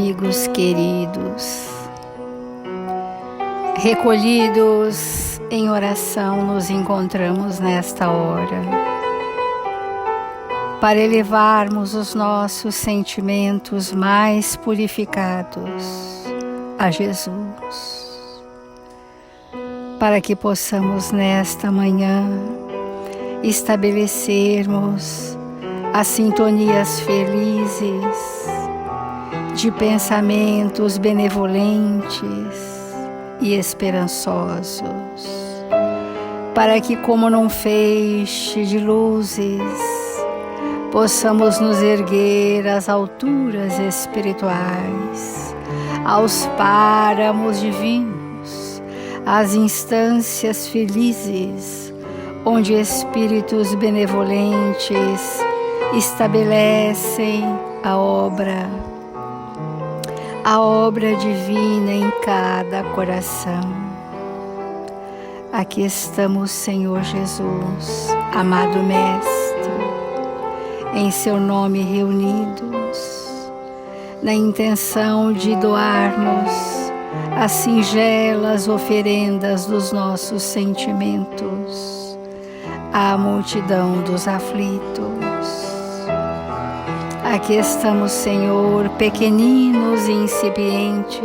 amigos queridos, recolhidos em oração, nos encontramos nesta hora para elevarmos os nossos sentimentos mais purificados a Jesus, para que possamos nesta manhã estabelecermos as sintonias felizes de pensamentos benevolentes e esperançosos, para que, como num feixe de luzes, possamos nos erguer às alturas espirituais, aos páramos divinos, às instâncias felizes, onde espíritos benevolentes estabelecem a obra divina em cada coração. Aqui estamos, Senhor Jesus, amado Mestre, em Seu nome reunidos, na intenção de doarmos as singelas oferendas dos nossos sentimentos à multidão dos aflitos. Aqui estamos, Senhor, pequeninos e incipientes,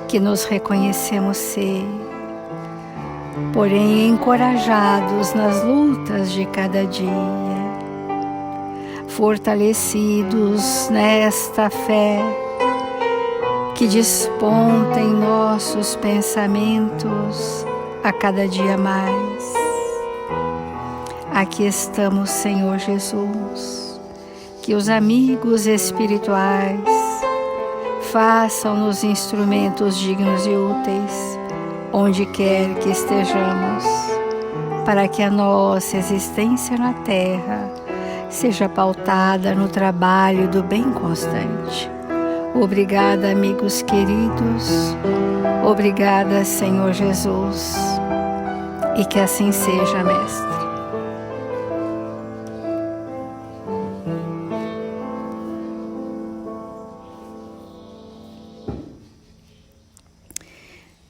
que nos reconhecemos ser, porém encorajados nas lutas de cada dia, fortalecidos nesta fé que desponta em nossos pensamentos a cada dia mais. Aqui estamos, Senhor Jesus, que os amigos espirituais façam-nos instrumentos dignos e úteis, onde quer que estejamos, para que a nossa existência na Terra seja pautada no trabalho do bem constante. Obrigada, amigos queridos. Obrigada, Senhor Jesus. E que assim seja, Mestre.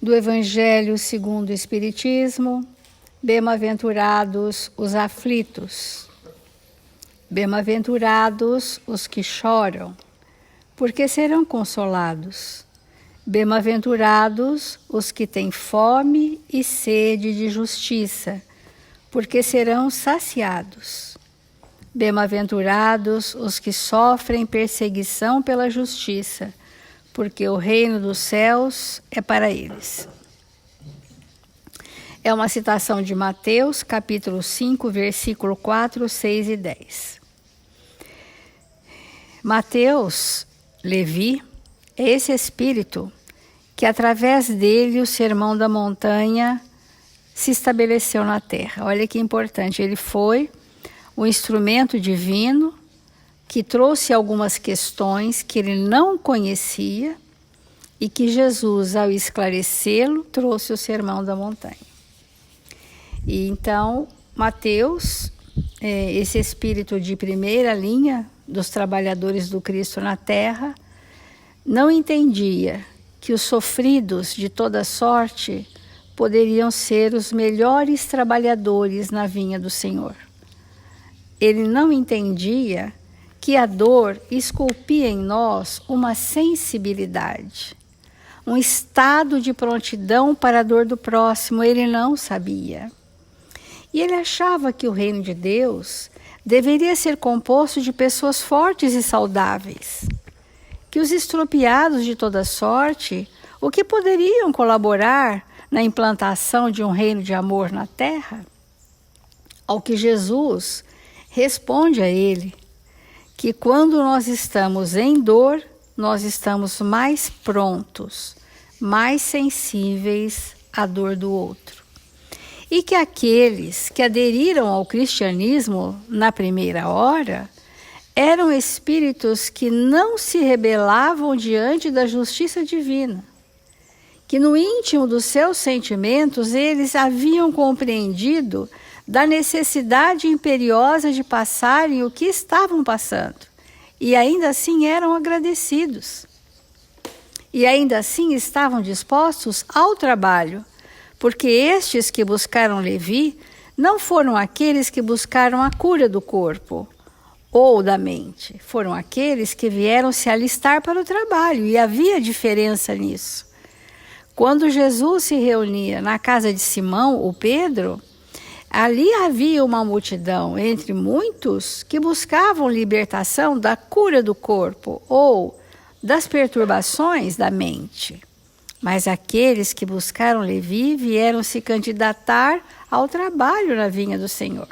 Do Evangelho segundo o Espiritismo, bem-aventurados os aflitos, bem-aventurados os que choram, porque serão consolados, bem-aventurados os que têm fome e sede de justiça, porque serão saciados, bem-aventurados os que sofrem perseguição pela justiça, porque o reino dos céus é para eles. É uma citação de Mateus, capítulo 5, versículo 4, 6 e 10. Mateus, Levi, é esse espírito que, através dele, o Sermão da Montanha se estabeleceu na terra. Olha que importante, ele foi o instrumento divino que trouxe algumas questões que ele não conhecia e que Jesus, ao esclarecê-lo, trouxe o Sermão da Montanha. E então, Mateus, esse espírito de primeira linha dos trabalhadores do Cristo na Terra, não entendia que os sofridos de toda sorte poderiam ser os melhores trabalhadores na vinha do Senhor. Ele não entendia que a dor esculpia em nós uma sensibilidade, um estado de prontidão para a dor do próximo. Ele não sabia. E ele achava que o reino de Deus deveria ser composto de pessoas fortes e saudáveis, que os estropiados de toda sorte, o que poderiam colaborar na implantação de um reino de amor na terra? Ao que Jesus responde a ele, que quando nós estamos em dor, nós estamos mais prontos, mais sensíveis à dor do outro. E que aqueles que aderiram ao cristianismo na primeira hora eram espíritos que não se rebelavam diante da justiça divina, que no íntimo dos seus sentimentos eles haviam compreendido da necessidade imperiosa de passarem o que estavam passando e ainda assim eram agradecidos. E ainda assim estavam dispostos ao trabalho, porque estes que buscaram Levi não foram aqueles que buscaram a cura do corpo ou da mente, foram aqueles que vieram se alistar para o trabalho, e havia diferença nisso. Quando Jesus se reunia na casa de Simão, o Pedro, ali havia uma multidão, entre muitos, que buscavam libertação da cura do corpo ou das perturbações da mente. Mas aqueles que buscaram Levi vieram se candidatar ao trabalho na vinha do Senhor.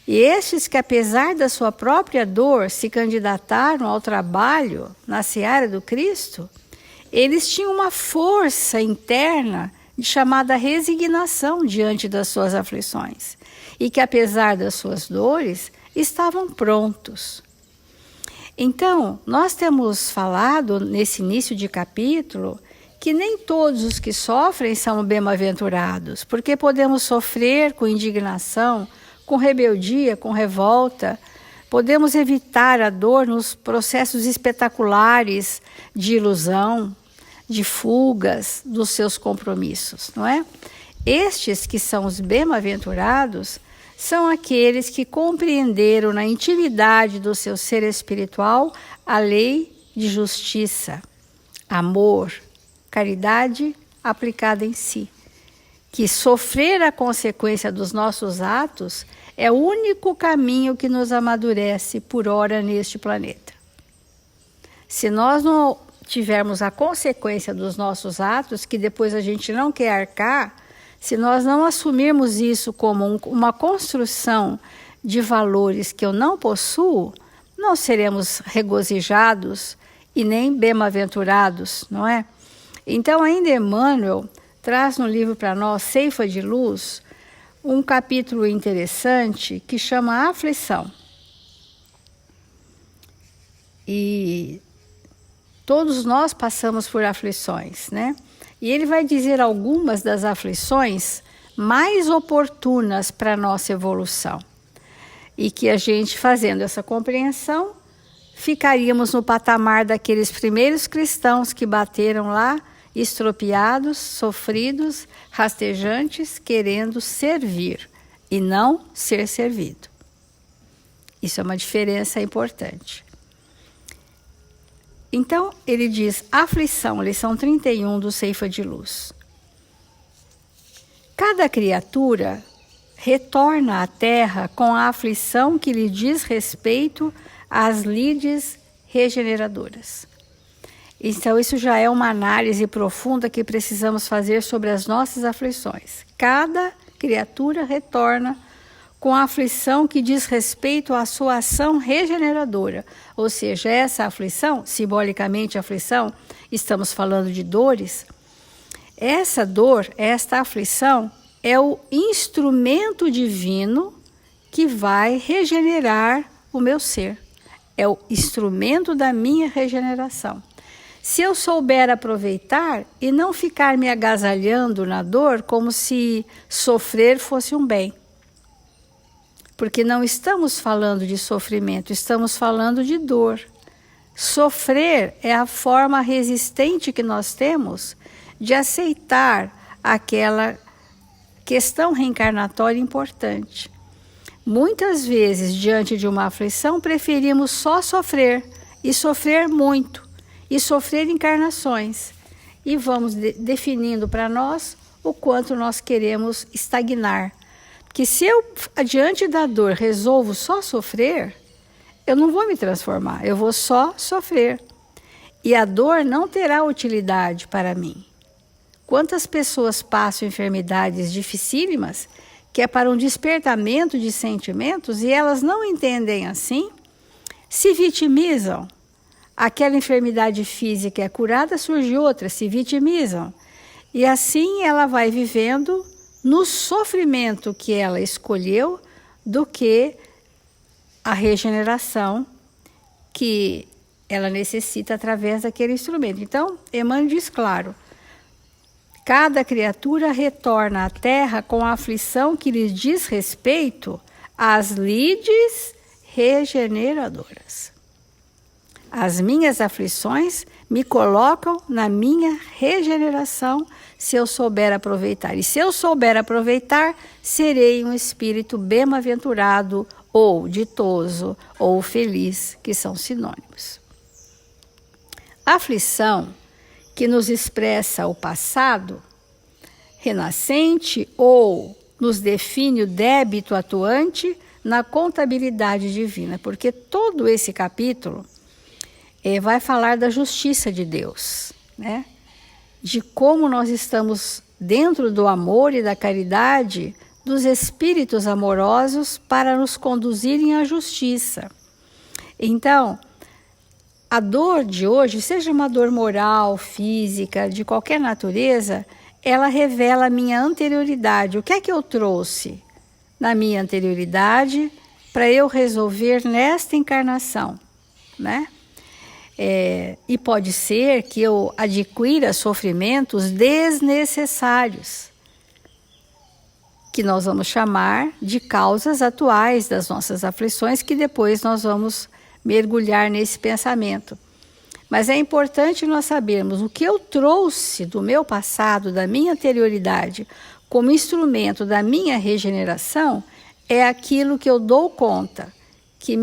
E estes que, apesar da sua própria dor, se candidataram ao trabalho na seara do Cristo, eles tinham uma força interna chamada resignação diante das suas aflições, e que, apesar das suas dores, estavam prontos. Então, nós temos falado nesse início de capítulo que nem todos os que sofrem são bem-aventurados, porque podemos sofrer com indignação, com rebeldia, com revolta, podemos evitar a dor nos processos espetaculares de ilusão, de fugas dos seus compromissos, não é? Estes que são os bem-aventurados são aqueles que compreenderam na intimidade do seu ser espiritual a lei de justiça, amor, caridade aplicada em si. Que sofrer a consequência dos nossos atos é o único caminho que nos amadurece por ora neste planeta. Se nós não tivermos a consequência dos nossos atos, que depois a gente não quer arcar, se nós não assumirmos isso como uma construção de valores que eu não possuo, não seremos regozijados e nem bem-aventurados, não é? Então, ainda Emmanuel traz no livro para nós, Ceifa de Luz, um capítulo interessante que chama Aflição. E todos nós passamos por aflições, né? E ele vai dizer algumas das aflições mais oportunas para a nossa evolução. E que a gente, fazendo essa compreensão, ficaríamos no patamar daqueles primeiros cristãos que bateram lá, estropiados, sofridos, rastejantes, querendo servir e não ser servido. Isso é uma diferença importante. Então, ele diz, aflição, lição 31 do Ceifa de Luz. Cada criatura retorna à terra com a aflição que lhe diz respeito às lides regeneradoras. Então, isso já é uma análise profunda que precisamos fazer sobre as nossas aflições. Cada criatura retorna com a aflição que diz respeito à sua ação regeneradora. Ou seja, essa aflição, simbolicamente aflição, estamos falando de dores. Essa dor, esta aflição, é o instrumento divino que vai regenerar o meu ser. É o instrumento da minha regeneração. Se eu souber aproveitar e não ficar me agasalhando na dor como se sofrer fosse um bem. Porque não estamos falando de sofrimento, estamos falando de dor. Sofrer é a forma resistente que nós temos de aceitar aquela questão reencarnatória importante. Muitas vezes, diante de uma aflição, preferimos só sofrer, e sofrer muito, e sofrer encarnações. E vamos definindo para nós o quanto nós queremos estagnar. Que se eu, diante da dor, resolvo só sofrer, eu não vou me transformar, eu vou só sofrer. E a dor não terá utilidade para mim. Quantas pessoas passam enfermidades dificílimas, que é para um despertamento de sentimentos, e elas não entendem assim, se vitimizam. Aquela enfermidade física é curada, surge outra, se vitimizam. E assim ela vai vivendo no sofrimento que ela escolheu do que a regeneração que ela necessita através daquele instrumento. Então, Emmanuel diz claro, cada criatura retorna à terra com a aflição que lhe diz respeito às lides regeneradoras. As minhas aflições me colocam na minha regeneração, se eu souber aproveitar. E se eu souber aproveitar, serei um espírito bem-aventurado, ou ditoso, ou feliz, que são sinônimos. A aflição, que nos expressa o passado renascente ou nos define o débito atuante na contabilidade divina, porque todo esse capítulo vai falar da justiça de Deus, né? De como nós estamos dentro do amor e da caridade dos espíritos amorosos para nos conduzirem à justiça. Então, a dor de hoje, seja uma dor moral, física, de qualquer natureza, ela revela a minha anterioridade. O que é que eu trouxe na minha anterioridade para eu resolver nesta encarnação, né? E pode ser que eu adquira sofrimentos desnecessários, que nós vamos chamar de causas atuais das nossas aflições, que depois nós vamos mergulhar nesse pensamento. Mas é importante nós sabermos o que eu trouxe do meu passado, da minha anterioridade, como instrumento da minha regeneração, é aquilo que eu dou conta, que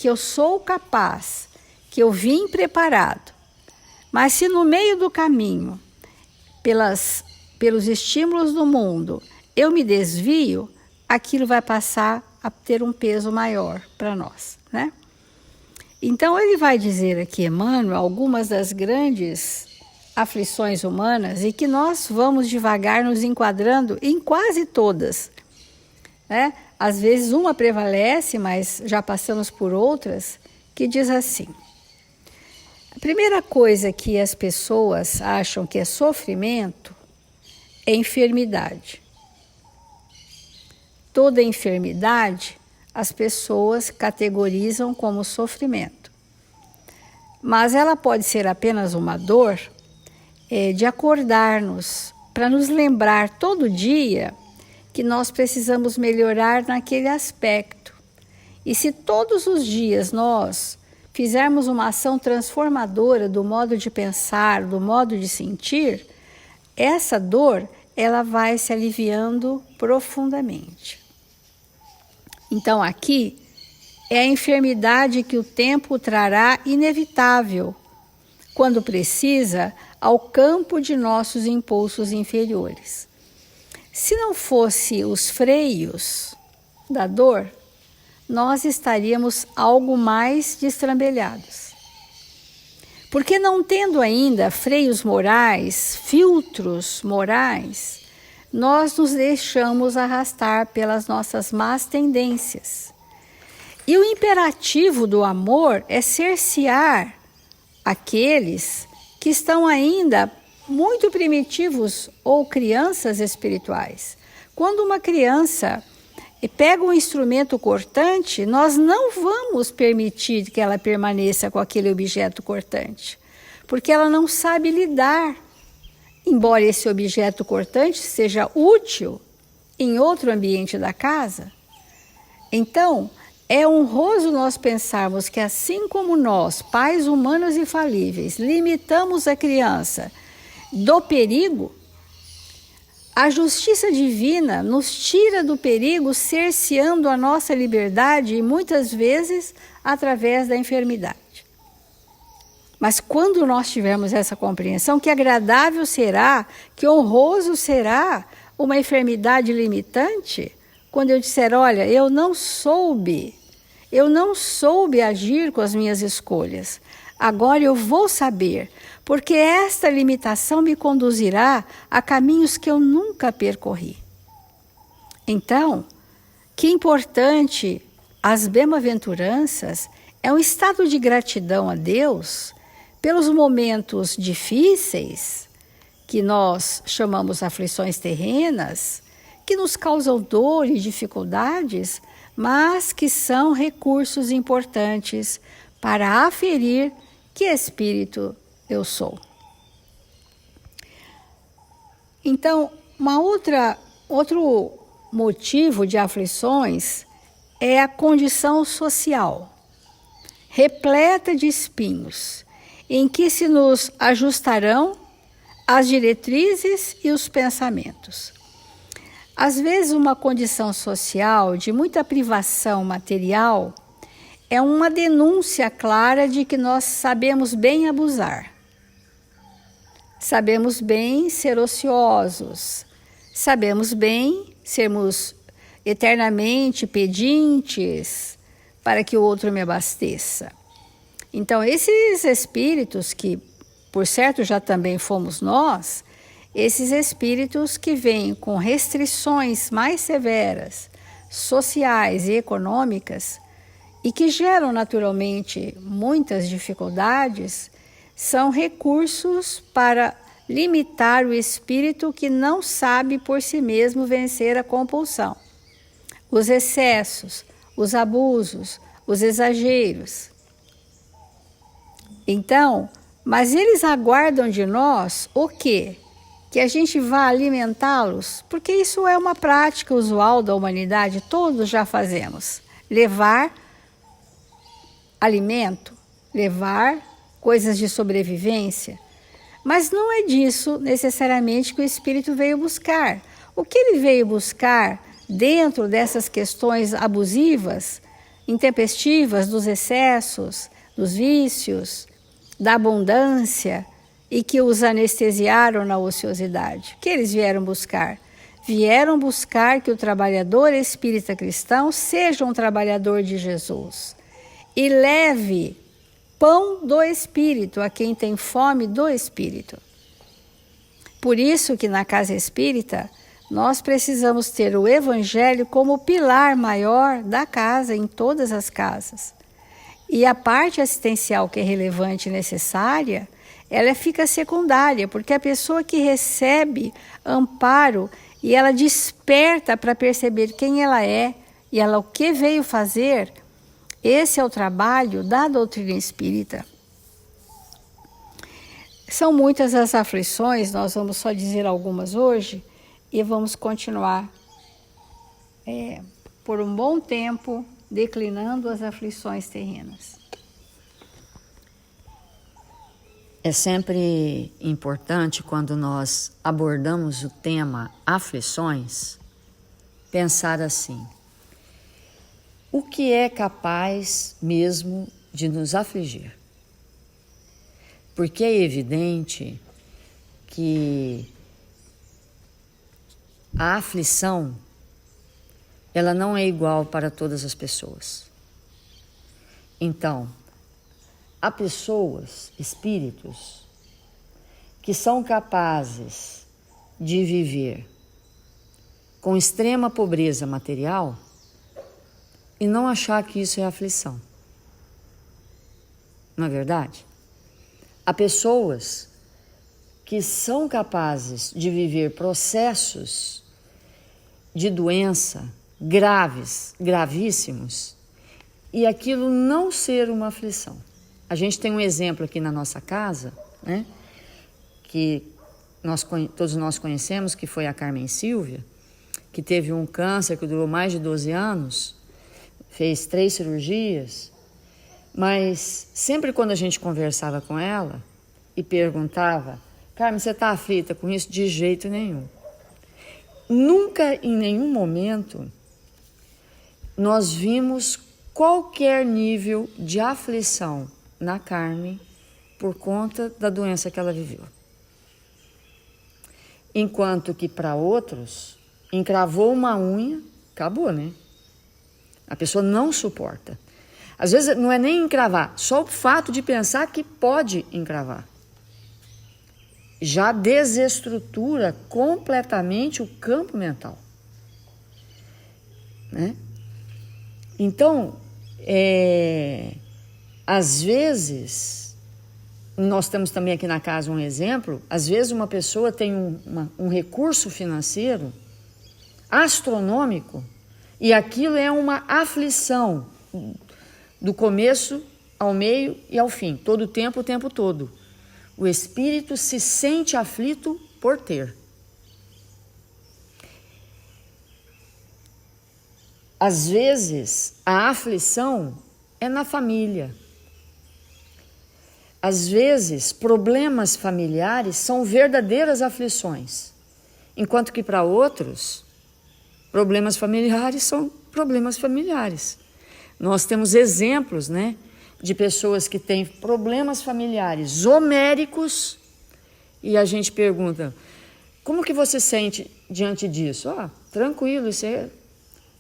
eu sou capaz, que eu vim preparado. Mas se no meio do caminho, pelos estímulos do mundo, eu me desvio, aquilo vai passar a ter um peso maior para nós, né? Então ele vai dizer aqui, Emmanuel, algumas das grandes aflições humanas e que nós vamos devagar nos enquadrando em quase todas, né? Às vezes uma prevalece, mas já passamos por outras, que diz assim: a primeira coisa que as pessoas acham que é sofrimento é enfermidade. Toda enfermidade as pessoas categorizam como sofrimento. Mas ela pode ser apenas uma dor de acordar-nos, para nos lembrar todo dia que nós precisamos melhorar naquele aspecto. E se todos os dias nós fizermos uma ação transformadora do modo de pensar, do modo de sentir, essa dor ela vai se aliviando profundamente. Então aqui é a enfermidade que o tempo trará inevitável, quando precisa, ao campo de nossos impulsos inferiores. Se não fosse os freios da dor, nós estaríamos algo mais destrambelhados. Porque não tendo ainda freios morais, filtros morais, nós nos deixamos arrastar pelas nossas más tendências. E o imperativo do amor é cercear aqueles que estão ainda muito primitivos ou crianças espirituais. Quando uma criança pega um instrumento cortante, nós não vamos permitir que ela permaneça com aquele objeto cortante, porque ela não sabe lidar. Embora esse objeto cortante seja útil em outro ambiente da casa. Então, é honroso nós pensarmos que assim como nós, pais humanos infalíveis, limitamos a criança do perigo, a justiça divina nos tira do perigo, cerceando a nossa liberdade e muitas vezes através da enfermidade. Mas quando nós tivermos essa compreensão, que agradável será, que honroso será uma enfermidade limitante, quando eu disser, olha, eu não soube agir com as minhas escolhas. Agora eu vou saber, porque esta limitação me conduzirá a caminhos que eu nunca percorri. Então, que importante, as bem-aventuranças é um estado de gratidão a Deus pelos momentos difíceis, que nós chamamos aflições terrenas, que nos causam dor e dificuldades, mas que são recursos importantes para aferir que espírito eu sou. Então, outro motivo de aflições é a condição social. repleta de espinhos, em que se nos ajustarão as diretrizes e os pensamentos. Às vezes, uma condição social de muita privação material é uma denúncia clara de que nós sabemos bem abusar. Sabemos bem ser ociosos, sabemos bem sermos eternamente pedintes para que o outro me abasteça. Então, esses espíritos que, por certo, já também fomos nós, esses espíritos que vêm com restrições mais severas, sociais e econômicas, e que geram naturalmente muitas dificuldades, são recursos para limitar o espírito que não sabe por si mesmo vencer a compulsão, os excessos, os abusos, os exageros. Então, mas eles aguardam de nós o quê? Que a gente vá alimentá-los, porque isso é uma prática usual da humanidade, todos já fazemos. Levar alimento, levar coisas de sobrevivência. Mas não é disso necessariamente que o espírito veio buscar. O que ele veio buscar dentro dessas questões abusivas, intempestivas, dos excessos, dos vícios, da abundância e que os anestesiaram na ociosidade? O que eles vieram buscar? Vieram buscar que o trabalhador espírita cristão seja um trabalhador de Jesus e leve pão do Espírito a quem tem fome do Espírito. Por isso que na casa espírita nós precisamos ter o Evangelho como pilar maior da casa, em todas as casas. E a parte assistencial que é relevante e necessária, ela fica secundária, porque a pessoa que recebe amparo e ela desperta para perceber quem ela é e ela o que veio fazer, esse é o trabalho da doutrina espírita. São muitas as aflições, nós vamos só dizer algumas hoje e vamos continuar por um bom tempo declinando as aflições terrenas. É sempre importante, quando nós abordamos o tema aflições, pensar assim: o que é capaz mesmo de nos afligir? Porque é evidente que a aflição, ela não é igual para todas as pessoas. Então, há pessoas, espíritos, que são capazes de viver com extrema pobreza material e não achar que isso é aflição. Não é verdade? Há pessoas que são capazes de viver processos de doença graves, gravíssimos, e aquilo não ser uma aflição. A gente tem um exemplo aqui na nossa casa, né, que todos nós conhecemos, que foi a Carmen Silvia, que teve um câncer que durou mais de 12 anos, fez 3 cirurgias, mas sempre quando a gente conversava com ela e perguntava: Carmen, você está aflita com isso? De jeito nenhum. Nunca, em nenhum momento, nós vimos qualquer nível de aflição na Carmen por conta da doença que ela viveu. Enquanto que para outros, encravou uma unha, acabou, né? A pessoa não suporta. Às vezes não é nem encravar, só o fato de pensar que pode encravar já desestrutura completamente o campo mental, né? Então, às vezes, nós temos também aqui na casa um exemplo, às vezes uma pessoa tem um recurso financeiro astronômico e aquilo é uma aflição do começo ao meio e ao fim, todo o tempo todo. O espírito se sente aflito por ter. Às vezes, a aflição é na família, às vezes, problemas familiares são verdadeiras aflições, enquanto que para outros, problemas familiares são problemas familiares. Nós temos exemplos, né, de pessoas que têm problemas familiares homéricos e a gente pergunta, como que você sente diante disso? Tranquilo,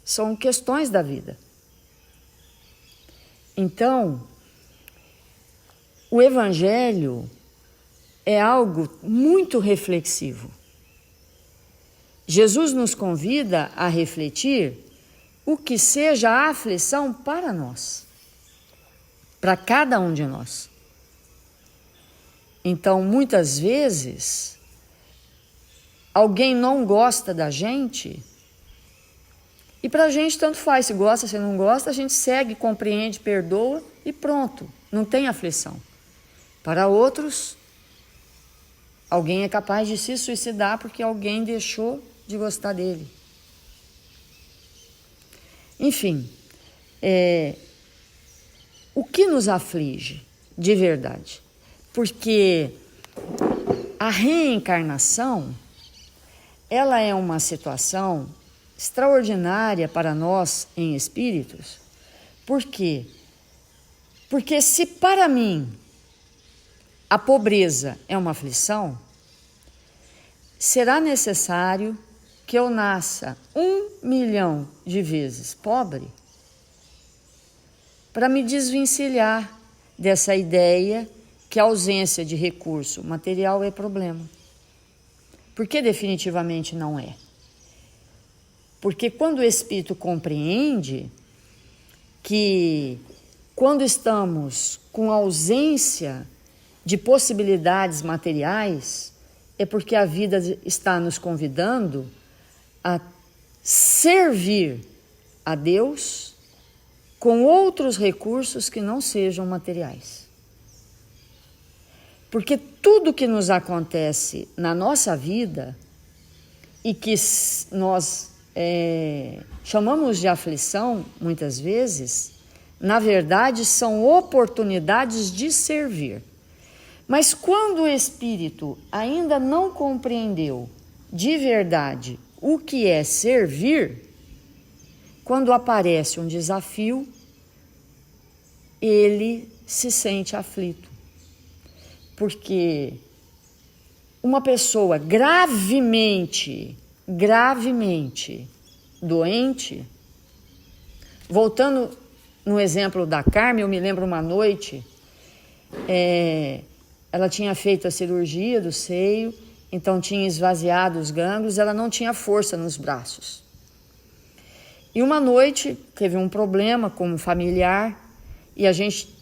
são questões da vida. Então, o Evangelho é algo muito reflexivo. Jesus nos convida a refletir o que seja a aflição para nós, para cada um de nós. Então, muitas vezes, alguém não gosta da gente e para a gente tanto faz, se gosta, se não gosta, a gente segue, compreende, perdoa e pronto, não tem aflição. Para outros, alguém é capaz de se suicidar porque alguém deixou de gostar dele. Enfim, o que nos aflige de verdade? Porque a reencarnação, ela é uma situação extraordinária para nós em espíritos. Por quê? Porque se para mim a pobreza é uma aflição, será necessário que eu nasça 1 milhão de vezes pobre para me desvencilhar dessa ideia que a ausência de recurso material é problema. Porque definitivamente não é. Porque quando o espírito compreende que quando estamos com ausência de possibilidades materiais, é porque a vida está nos convidando a servir a Deus com outros recursos que não sejam materiais. Porque tudo que nos acontece na nossa vida e que nós chamamos de aflição, muitas vezes, na verdade são oportunidades de servir. Mas quando o espírito ainda não compreendeu de verdade o que é servir, quando aparece um desafio, ele se sente aflito. Porque uma pessoa gravemente doente, voltando no exemplo da Carmen, eu me lembro uma noite, ela tinha feito a cirurgia do seio, então tinha esvaziado os gânglios, ela não tinha força nos braços. E uma noite teve um problema com um familiar e a gente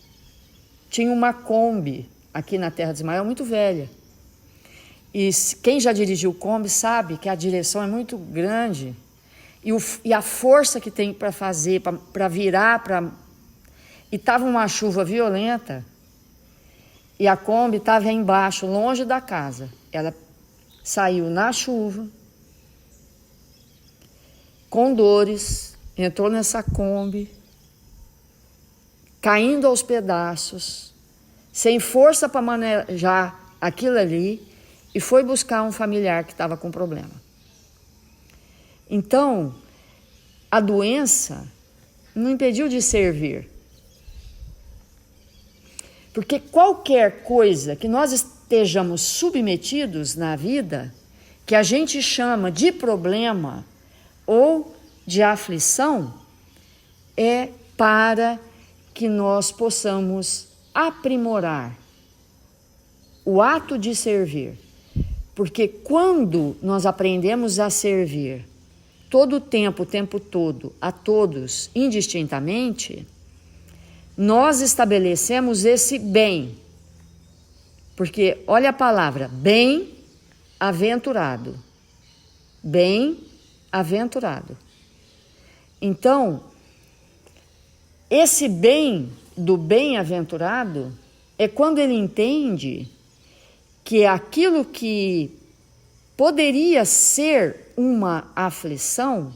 tinha uma Kombi aqui na Terra de Ismael muito velha. E quem já dirigiu Kombi sabe que a direção é muito grande e a força que tem para fazer, para virar, e estava uma chuva violenta e a Kombi estava embaixo, longe da casa. Ela saiu na chuva, com dores, entrou nessa Kombi, caindo aos pedaços, sem força para manejar aquilo ali, e foi buscar um familiar que estava com problema. Então, a doença não impediu de servir. Porque qualquer coisa que nós estejamos submetidos na vida, que a gente chama de problema ou de aflição, é para que nós possamos aprimorar o ato de servir. Porque quando nós aprendemos a servir todo o tempo todo, a todos indistintamente, nós estabelecemos esse bem. Porque olha a palavra, bem-aventurado. Bem-aventurado. Então, esse bem do bem-aventurado é quando ele entende que aquilo que poderia ser uma aflição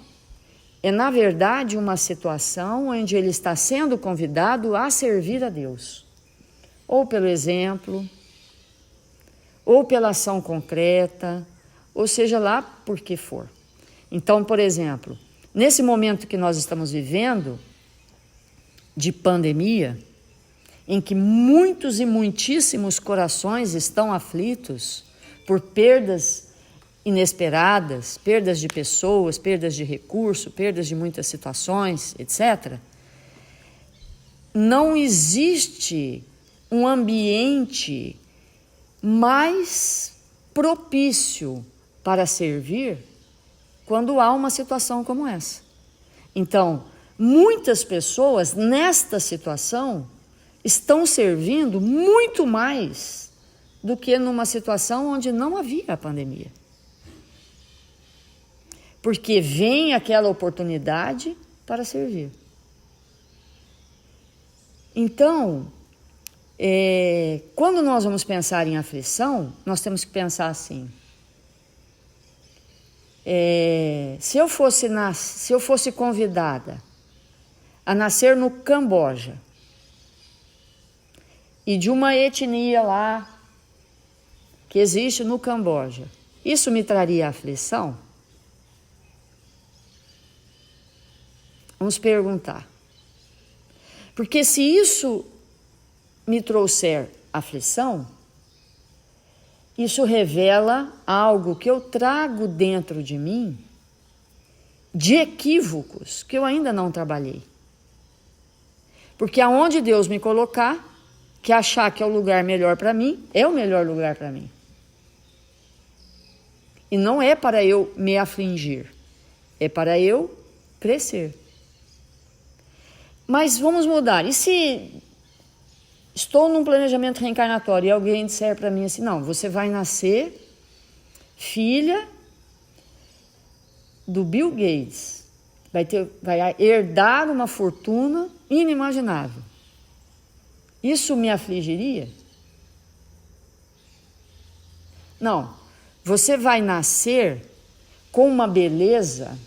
é, na verdade, uma situação onde ele está sendo convidado a servir a Deus. ou pelo exemplo, ou pela ação concreta, ou seja lá por que for. Então, por exemplo, nesse momento que nós estamos vivendo, de pandemia, em que muitos e muitíssimos corações estão aflitos por perdas inesperadas, perdas de pessoas, perdas de recurso, perdas de muitas situações, etc., não existe um ambiente mais propício para servir quando há uma situação como essa. Então, muitas pessoas nesta situação estão servindo muito mais do que numa situação onde não havia a pandemia. Porque vem aquela oportunidade para servir. Então, quando nós vamos pensar em aflição, nós temos que pensar assim: se eu fosse convidada a nascer no Camboja e de uma etnia lá que existe no Camboja, isso me traria aflição? Vamos perguntar. Porque se isso me trouxer aflição, isso revela algo que eu trago dentro de mim de equívocos que eu ainda não trabalhei. Porque aonde Deus me colocar, que achar que é o lugar melhor para mim, é o melhor lugar para mim. E não é para eu me afligir, é para eu crescer. Mas vamos mudar. E se estou num planejamento reencarnatório e alguém disser para mim assim: não, você vai nascer filha do Bill Gates, vai herdar uma fortuna inimaginável. Isso me afligiria? Não, você vai nascer com uma beleza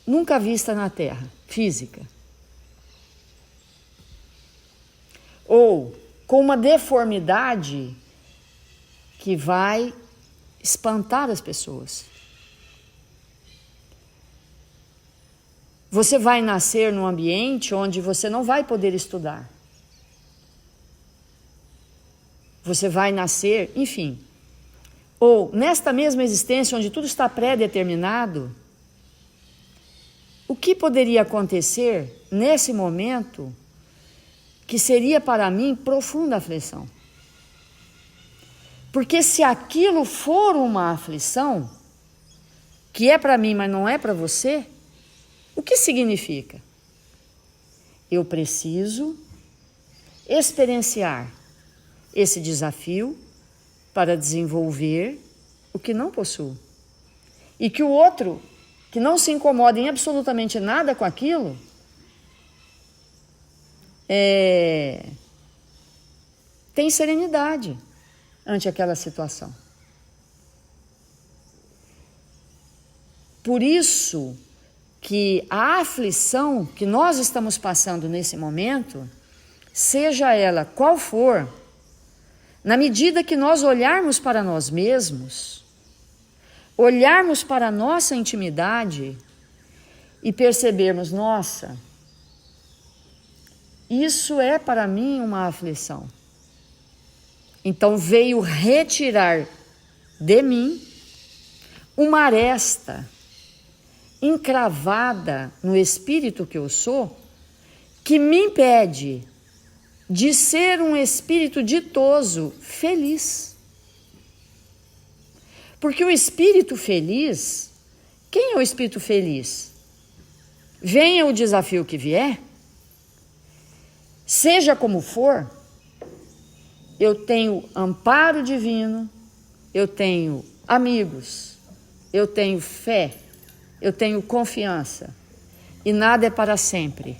nunca vista na Terra, física. Ou com uma deformidade que vai espantar as pessoas. Você vai nascer num ambiente onde você não vai poder estudar. Você vai nascer, enfim. Ou nesta mesma existência onde tudo está pré-determinado, o que poderia acontecer nesse momento que seria para mim profunda aflição? Porque se aquilo for uma aflição, que é para mim, mas não é para você, o que significa? Eu preciso experienciar esse desafio para desenvolver o que não possuo. E que o outro, que não se incomoda em absolutamente nada com aquilo, tem serenidade ante aquela situação. Por isso que a aflição que nós estamos passando nesse momento, seja ela qual for, na medida que nós olharmos para nós mesmos, olharmos para a nossa intimidade e percebermos: nossa, isso é para mim uma aflição. Então veio retirar de mim uma aresta encravada no espírito que eu sou, que me impede de ser um espírito ditoso, feliz. Porque o espírito feliz, quem é o espírito feliz? Venha o desafio que vier, seja como for, eu tenho amparo divino, eu tenho amigos, eu tenho fé, eu tenho confiança, e nada é para sempre.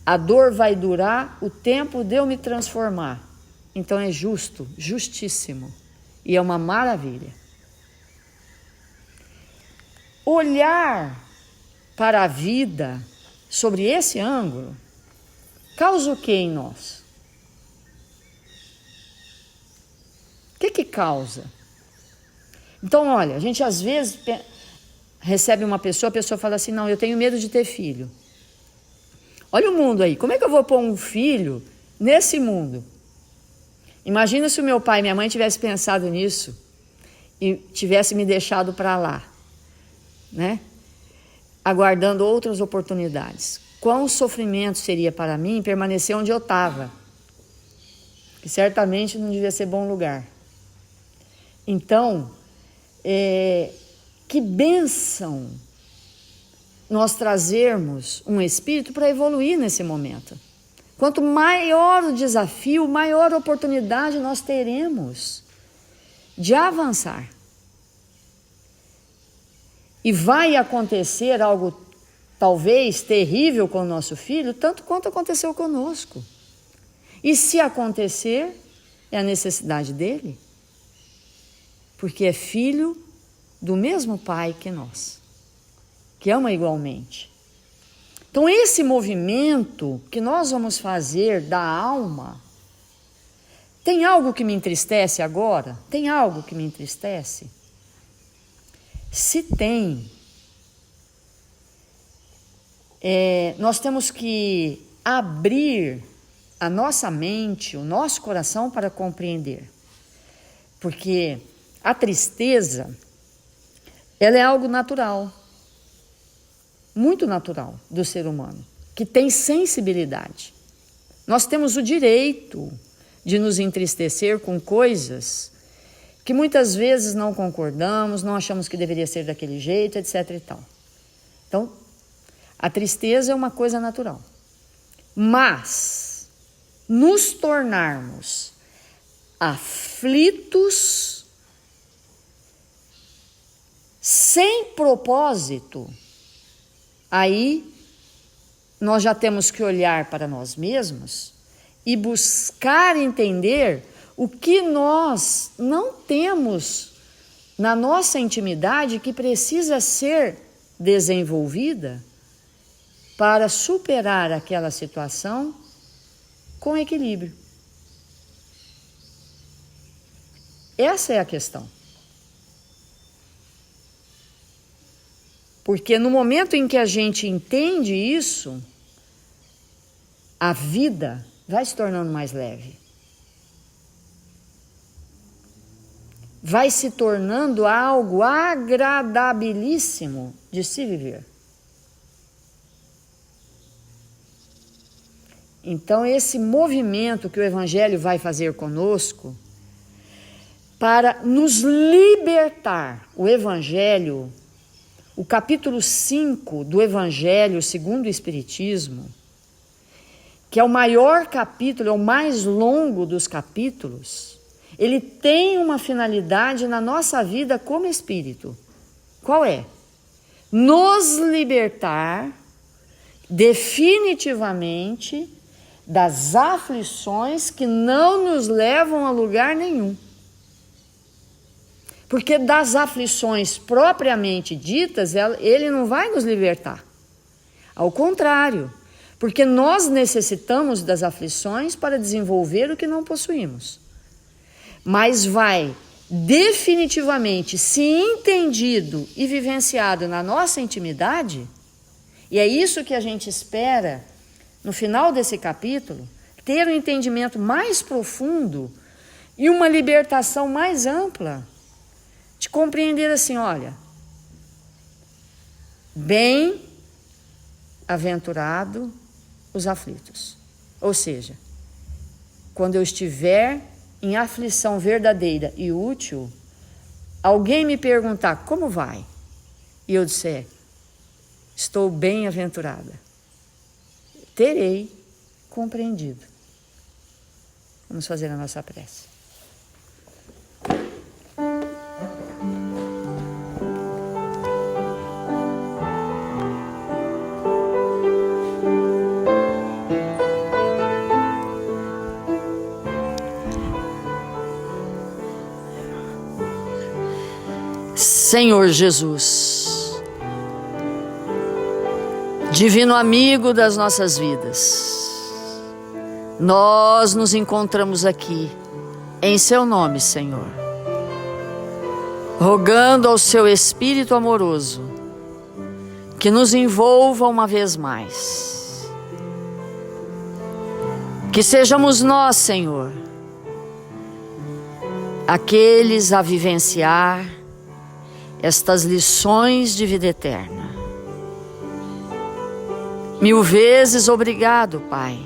A dor vai durar o tempo de eu me transformar. Então é justo, justíssimo, e é uma maravilha. Olhar para a vida sobre esse ângulo, causa o que em nós? O que causa? Então, olha, a gente às vezes recebe uma pessoa, a pessoa fala assim, não, eu tenho medo de ter filho. Olha o mundo aí, como é que eu vou pôr um filho nesse mundo? Imagina se o meu pai e minha mãe tivessem pensado nisso e tivessem me deixado para lá, né? Aguardando outras oportunidades. Quão sofrimento seria para mim permanecer onde eu estava, que certamente não devia ser bom lugar. Então, que bênção nós trazermos um espírito para evoluir nesse momento. Quanto maior o desafio, maior a oportunidade nós teremos de avançar. E vai acontecer algo talvez terrível com o nosso filho, tanto quanto aconteceu conosco. E se acontecer, é a necessidade dele, porque é filho do mesmo pai que nós, que ama igualmente. Então esse movimento que nós vamos fazer da alma, tem algo que me entristece agora? Tem algo que me entristece? Se tem, nós temos que abrir a nossa mente, o nosso coração para compreender. Porque a tristeza, ela é algo natural, muito natural do ser humano, que tem sensibilidade. Nós temos o direito de nos entristecer com coisas que muitas vezes não concordamos, não achamos que deveria ser daquele jeito, etc. e tal. Então, a tristeza é uma coisa natural. Mas, nos tornarmos aflitos, sem propósito, aí nós já temos que olhar para nós mesmos e buscar entender o que nós não temos na nossa intimidade que precisa ser desenvolvida para superar aquela situação com equilíbrio. Essa é a questão. Porque no momento em que a gente entende isso, a vida vai se tornando mais leve. Vai se tornando algo agradabilíssimo de se viver. Então, esse movimento que o Evangelho vai fazer conosco, para nos libertar, o Evangelho, o capítulo 5 do Evangelho segundo o Espiritismo, que é o maior capítulo, é o mais longo dos capítulos, ele tem uma finalidade na nossa vida como espírito. Qual é? Nos libertar definitivamente das aflições que não nos levam a lugar nenhum. Porque das aflições propriamente ditas, ele não vai nos libertar. Ao contrário, porque nós necessitamos das aflições para desenvolver o que não possuímos. Mas vai definitivamente, se entendido e vivenciado na nossa intimidade, e é isso que a gente espera no final desse capítulo, ter um entendimento mais profundo e uma libertação mais ampla, de compreender assim, olha, bem-aventurado os aflitos. Ou seja, quando eu estiver em aflição verdadeira e útil, alguém me perguntar como vai, e eu disser, estou bem-aventurada, terei compreendido. Vamos fazer a nossa prece. Senhor Jesus, divino amigo das nossas vidas, nós nos encontramos aqui, em Seu nome, Senhor, rogando ao Seu Espírito amoroso que nos envolva uma vez mais. Que sejamos nós, Senhor, aqueles a vivenciar estas lições de vida eterna. 1000 vezes obrigado, Pai,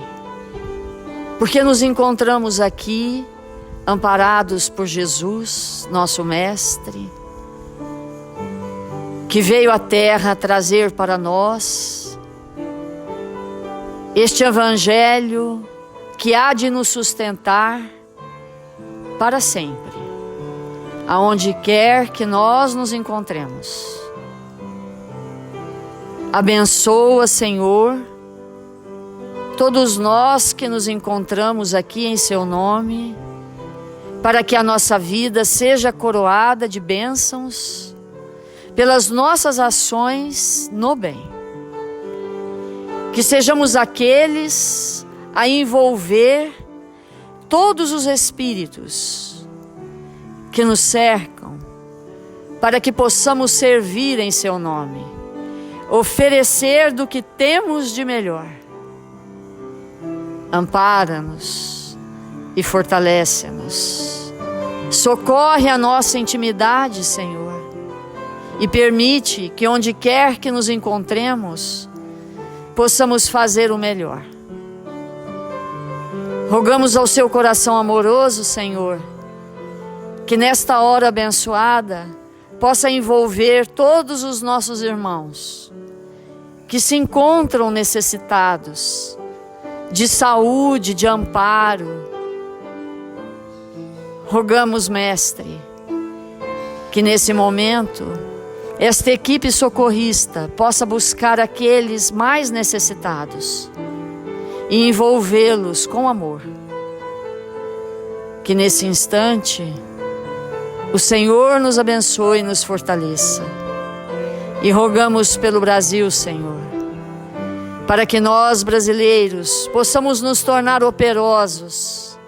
porque nos encontramos aqui, amparados por Jesus, nosso Mestre, que veio à Terra trazer para nós este Evangelho que há de nos sustentar para sempre, aonde quer que nós nos encontremos. Abençoa, Senhor, todos nós que nos encontramos aqui em Seu nome, para que a nossa vida seja coroada de bênçãos pelas nossas ações no bem. Que sejamos aqueles a envolver todos os espíritos que nos cercam, para que possamos servir em Seu nome, oferecer do que temos de melhor. Ampara-nos e fortalece-nos. Socorre a nossa intimidade, Senhor, e permite que onde quer que nos encontremos, possamos fazer o melhor. Rogamos ao Seu coração amoroso, Senhor, que nesta hora abençoada possa envolver todos os nossos irmãos que se encontram necessitados de saúde, de amparo. Rogamos, Mestre, que nesse momento esta equipe socorrista possa buscar aqueles mais necessitados e envolvê-los com amor. Que nesse instante o Senhor nos abençoe e nos fortaleça. E rogamos pelo Brasil, Senhor, para que nós, brasileiros, possamos nos tornar operosos,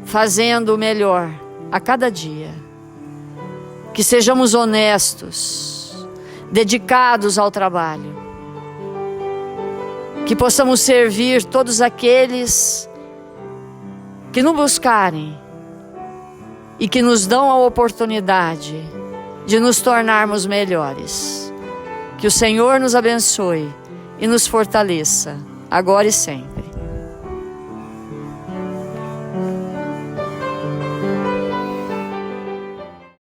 fazendo o melhor a cada dia. Que sejamos honestos, dedicados ao trabalho. Que possamos servir todos aqueles que nos buscarem e que nos dão a oportunidade de nos tornarmos melhores. Que o Senhor nos abençoe e nos fortaleça, agora e sempre.